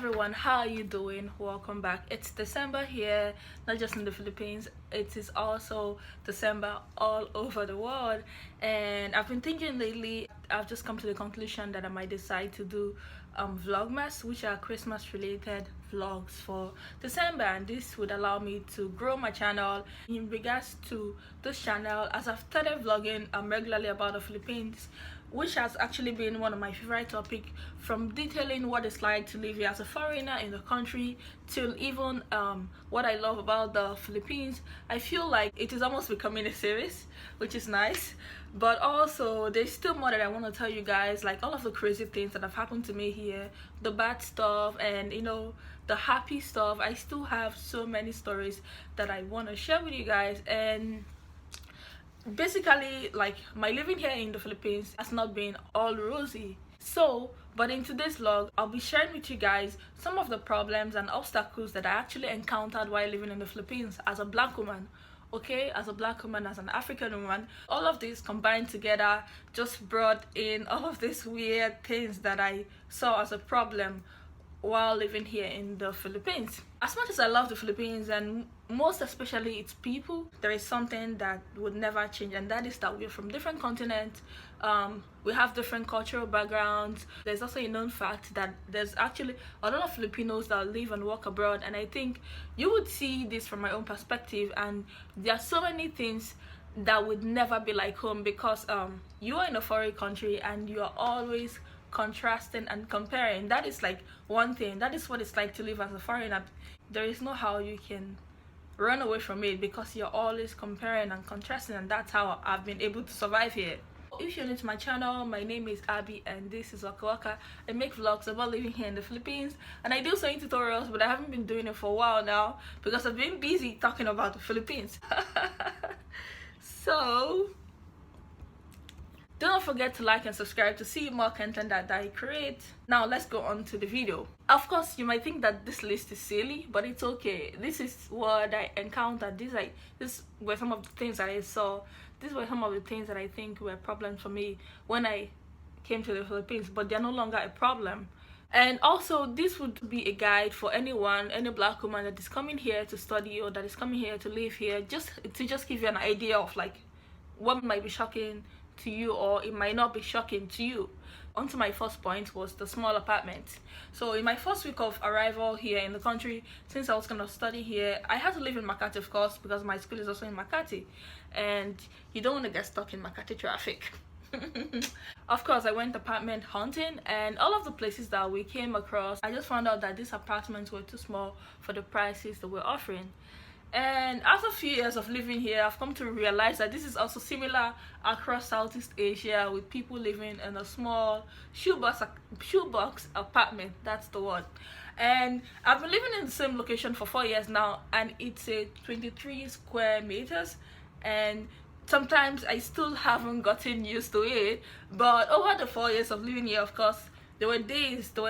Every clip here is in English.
everyone, how are you doing? Welcome back. It's December here, not just in the Philippines, it is also December all over the world. And I've been thinking lately, I've just come to the conclusion that I might decide to do Vlogmas, which are Christmas related vlogs for December, and this would allow me to grow my channel. In regards to this channel, as I've started vlogging regularly about the Philippines, which has actually been one of my favorite topics, from detailing what it's like to live here as a foreigner in the country till even what I love about the Philippines. I feel like it is almost becoming a series, which is nice, but also there's still more that I want to tell you guys, like all of the crazy things that have happened to me here, the bad stuff, and the happy stuff. I still have so many stories that I want to share with you guys. And basically, like, my living here in the Philippines has not been all rosy. But in today's vlog, I'll be sharing with you guys some of the problems and obstacles that I actually encountered while living in the Philippines as a black woman. Okay, as a black woman, as an African woman, all of this combined together just brought in all of these weird things that I saw as a problem while living here in the Philippines. As much as I love the Philippines, and most especially its people, there is something that would never change, and that is that we're from different continents. We have different cultural backgrounds. There's also a known fact that there's actually a lot of Filipinos that live and work abroad, and I think you would see this from my own perspective, and there are so many things that would never be like home, because you are in a foreign country and you are always contrasting and comparing. That is like one thing. That is what it's like to live as a foreigner. There is no how you can run away from it, because you're always comparing and contrasting, and that's how I've been able to survive here. If you're new to my channel, my name is Abby and this is Waka Waka. I make vlogs about living here in the Philippines, and I do sewing tutorials, but I haven't been doing it for a while now because I've been busy talking about the Philippines. So don't forget to like and subscribe to see more content that I create. Now let's go on to the video. Of course, you might think that this list is silly, but it's okay. This is what I encountered. These were some of the things that I saw. These were some of the things that I think were problems for me when I came to the Philippines, but they're no longer a problem. And also, this would be a guide for anyone, any black woman that is coming here to study or that is coming here to live here, just to give you an idea of like what might be shocking to you, or it might not be shocking to you. On to my first point was the small apartment. So in my first week of arrival here in the country, since I was gonna study here, I had to live in Makati, of course, because my school is also in Makati, and you don't want to get stuck in Makati traffic. Of course, I went apartment hunting, and all of the places that we came across, I just found out that these apartments were too small for the prices that we're offering. And after a few years of living here, I've come to realize that this is also similar across Southeast Asia, with people living in a small shoebox apartment. That's the word. And I've been living in the same location for 4 years now, and it's a 23 square meters, and sometimes I still haven't gotten used to it. But over the 4 years of living here, of course, there were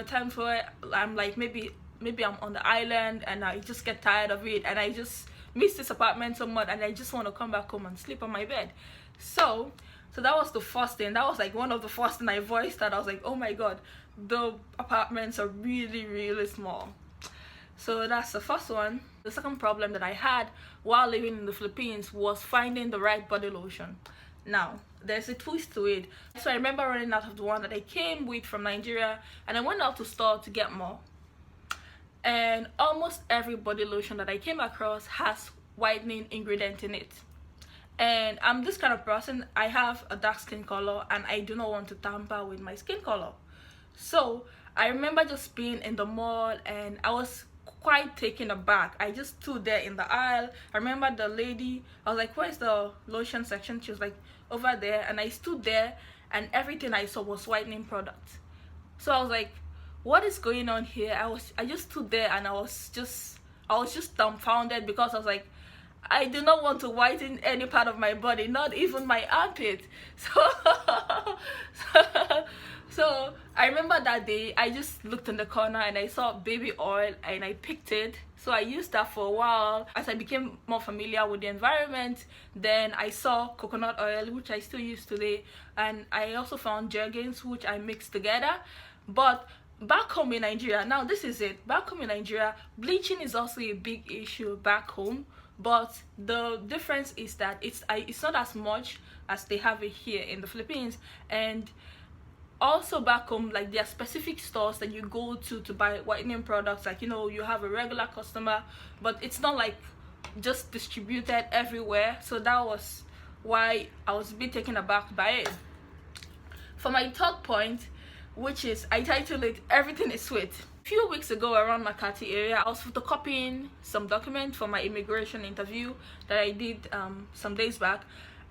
times where I'm like, maybe I'm on the island and I just get tired of it, and I just miss this apartment so much, and I just want to come back home and sleep on my bed. So that was the first thing. That was like one of the first thing I voiced, that I was like, oh my god, the apartments are really, really small. So that's the first one. The second problem that I had while living in the Philippines was finding the right body lotion. Now, there's a twist to it. So I remember running out of the one that I came with from Nigeria, and I went out to store to get more. And almost every body lotion that I came across has whitening ingredient in it. And I'm this kind of person. I have a dark skin color, and I do not want to tamper with my skin color. So I remember just being in the mall, and I was quite taken aback. I just stood there in the aisle. I remember the lady, I was like, where's the lotion section? She was like, over there. And I stood there, and everything I saw was whitening products. So I was like, what is going on here? I just stood there, and I was just dumbfounded, because I was like, I do not want to whiten any part of my body, not even my armpit. So I remember that day I just looked in the corner and I saw baby oil, and I picked it. So I used that for a while. As I became more familiar with the environment, then I saw coconut oil, which I still use today, and I also found Jergens, which I mixed together. But back home in Nigeria, now this is it. Back home in Nigeria, bleaching is also a big issue back home, but the difference is that it's not as much as they have it here in the Philippines. And also back home, like, there are specific stores that you go to buy whitening products. Like, you know, you have a regular customer, but it's not like just distributed everywhere. So that was why I was a bit taken aback by it. For my third point, which is, I titled it "Everything is Sweet." A few weeks ago around Makati area, I was photocopying some document for my immigration interview that I did some days back.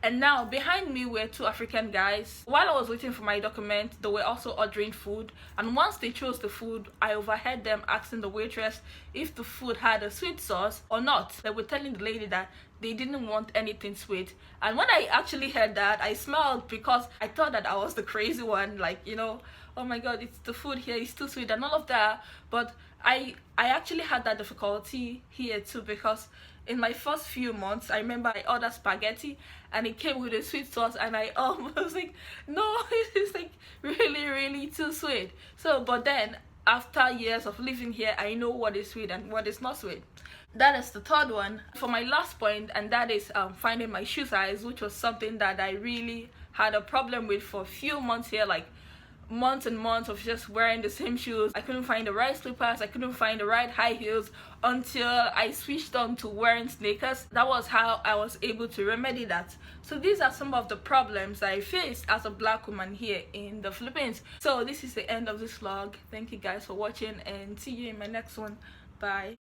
And now behind me were two African guys. While I was waiting for my document, they were also ordering food. And once they chose the food, I overheard them asking the waitress if the food had a sweet sauce or not. They were telling the lady that they didn't want anything sweet. And when I actually heard that, I smiled because I thought that I was the crazy one. Like, you know, oh my god, it's the food here is too sweet and all of that. But I actually had that difficulty here too, because in my first few months, I remember I ordered spaghetti and it came with a sweet sauce, and I was like, no, it's like really too sweet. So, but then after years of living here, I know what is sweet and what is not sweet. That is the third one. For my last point, and that is finding my shoe size, which was something that I really had a problem with for a few months here, like months and months of just wearing the same shoes. I couldn't find the right slippers, I couldn't find the right high heels until I switched on to wearing sneakers. That was how I was able to remedy that. So these are some of the problems I faced as a black woman here in the Philippines. So this is the end of this vlog. Thank you guys for watching, and see you in my next one. Bye.